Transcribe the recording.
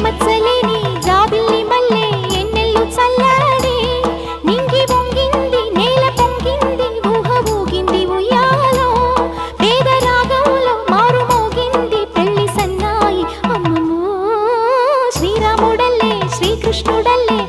మచ్చలేని జాబిల్లి మల్లె ఎన్నెల్లు చల్లాడే నింగి వంగింది నేల పొంగింది ఊహ ఊగింది ఉయ్యాలో పేద రాగంలో మారు మోగింది పెళ్లి సన్నాయి అమ్మమ్మో శ్రీరాముడల్లే శ్రీకృష్ణుడల్లే